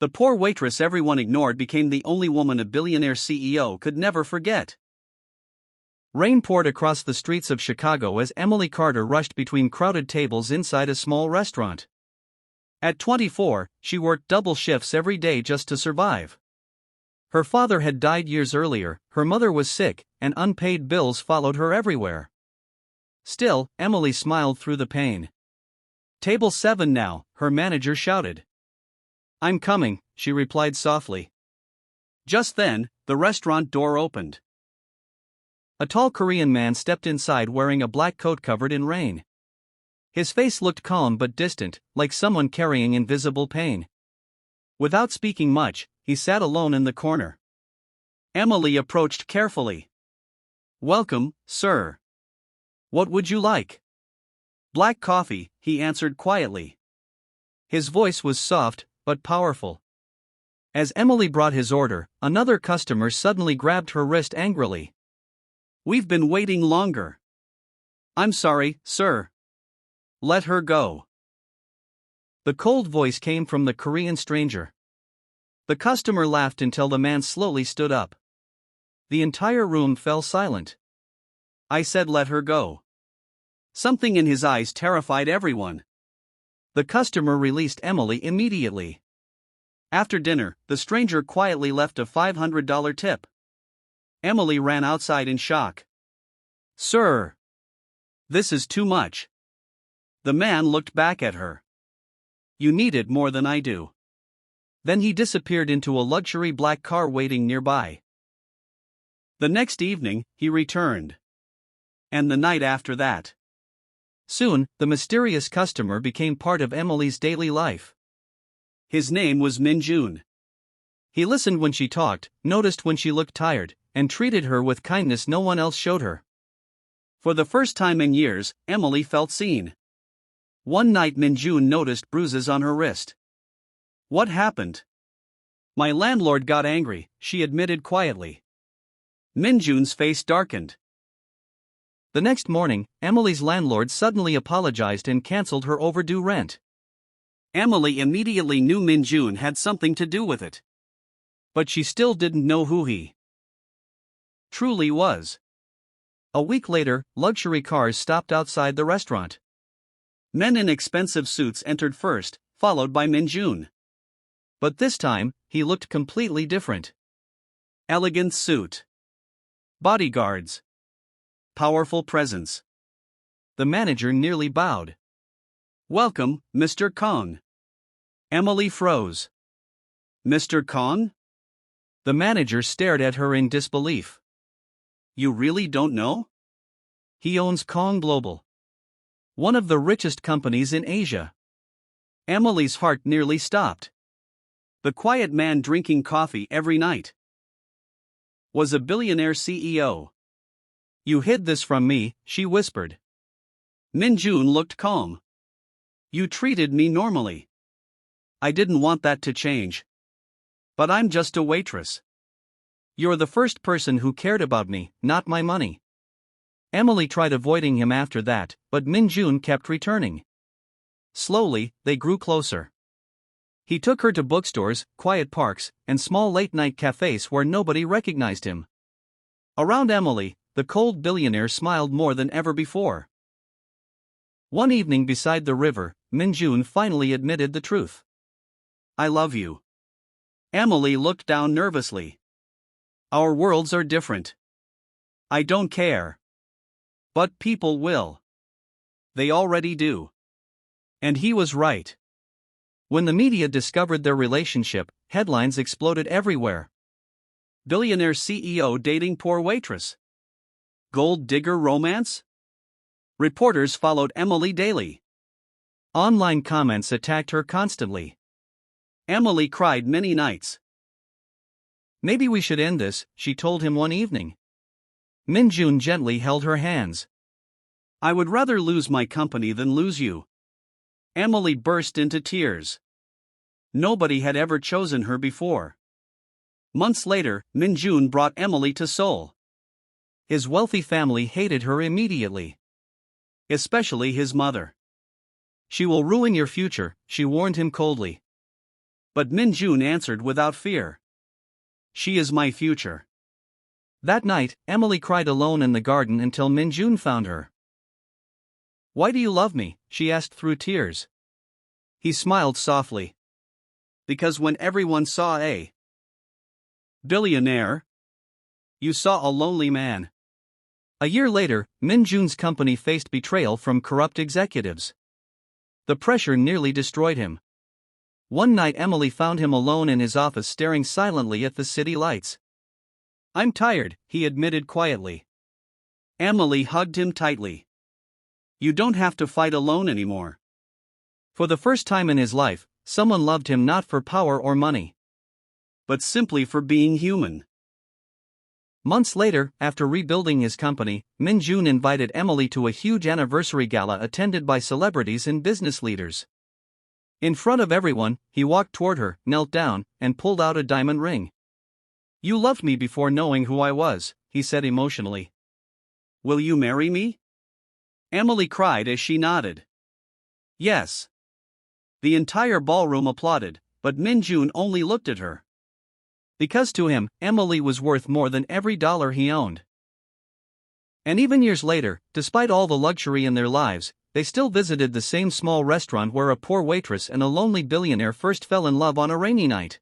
The poor waitress everyone ignored became the only woman a billionaire CEO could never forget. Rain poured across the streets of Chicago as Emily Carter rushed between crowded tables inside a small restaurant. At 24, she worked double shifts every day just to survive. Her father had died years earlier, her mother was sick, and unpaid bills followed her everywhere. Still, Emily smiled through the pain. "Table 7 now," her manager shouted. "I'm coming," she replied softly. Just then, the restaurant door opened. A tall Korean man stepped inside wearing a black coat covered in rain. His face looked calm but distant, like someone carrying invisible pain. Without speaking much, he sat alone in the corner. Emily approached carefully. "Welcome, sir. What would you like?" "Black coffee," he answered quietly. His voice was soft, but powerful. As Emily brought his order, another customer suddenly grabbed her wrist angrily. "We've been waiting longer." "I'm sorry, sir." "Let her go." The cold voice came from the Korean stranger. The customer laughed until the man slowly stood up. The entire room fell silent. "I said let her go." Something in his eyes terrified everyone. The customer released Emily immediately. After dinner, the stranger quietly left a $500 tip. Emily ran outside in shock. "Sir, this is too much." The man looked back at her. "You need it more than I do." Then he disappeared into a luxury black car waiting nearby. The next evening, he returned. And the night after that. Soon, the mysterious customer became part of Emily's daily life. His name was Min Jun. He listened when she talked, noticed when she looked tired, and treated her with kindness no one else showed her. For the first time in years, Emily felt seen. One night Min Jun noticed bruises on her wrist. "What happened?" "My landlord got angry," she admitted quietly. Min Jun's face darkened. The next morning, Emily's landlord suddenly apologized and canceled her overdue rent. Emily immediately knew Min Jun had something to do with it. But she still didn't know who he truly was. A week later, luxury cars stopped outside the restaurant. Men in expensive suits entered first, followed by Min Jun. But this time, he looked completely different. Elegant suit. Bodyguards. Powerful presence. The manager nearly bowed. "Welcome, Mr. Kong." Emily froze. "Mr. Kong?" The manager stared at her in disbelief. "You really don't know?" "He owns Kong Global, one of the richest companies in Asia." Emily's heart nearly stopped. The quiet man drinking coffee every night was a billionaire CEO. "You hid this from me," she whispered. Min Jun looked calm. "You treated me normally. I didn't want that to change. But I'm just a waitress. You're the first person who cared about me, not my money." Emily tried avoiding him after that, but Min Jun kept returning. Slowly, they grew closer. He took her to bookstores, quiet parks, and small late-night cafes where nobody recognized him. Around Emily, the cold billionaire smiled more than ever before. One evening beside the river, Min Jun finally admitted the truth. "I love you." Emily looked down nervously. "Our worlds are different." "I don't care." "But people will." "They already do." And he was right. When the media discovered their relationship, headlines exploded everywhere. Billionaire CEO dating poor waitress. Gold digger romance? Reporters followed Emily daily. Online comments attacked her constantly. Emily cried many nights. "Maybe we should end this," she told him one evening. Min Jun gently held her hands. "I would rather lose my company than lose you." Emily burst into tears. Nobody had ever chosen her before. Months later, Min Jun brought Emily to Seoul. His wealthy family hated her immediately. Especially his mother. "She will ruin your future," she warned him coldly. But Min Jun answered without fear. She is my future. That night, Emily cried alone in the garden until Min Jun found her. Why do you love me? She asked through tears. He smiled softly. Because when everyone saw a billionaire, you saw a lonely man. A year later, Min Jun's company faced betrayal from corrupt executives. The pressure nearly destroyed him. One night Emily found him alone in his office staring silently at the city lights. I'm tired, he admitted quietly. Emily hugged him tightly. You don't have to fight alone anymore. For the first time in his life, someone loved him not for power or money, but simply for being human. Months later, after rebuilding his company, Min Jun invited Emily to a huge anniversary gala attended by celebrities and business leaders. In front of everyone, he walked toward her, knelt down, and pulled out a diamond ring. You loved me before knowing who I was, he said emotionally. Will you marry me? Emily cried as she nodded. Yes. The entire ballroom applauded, but Min Jun only looked at her. Because to him, Emily was worth more than every dollar he owned. And even years later, despite all the luxury in their lives, they still visited the same small restaurant where a poor waitress and a lonely billionaire first fell in love on a rainy night.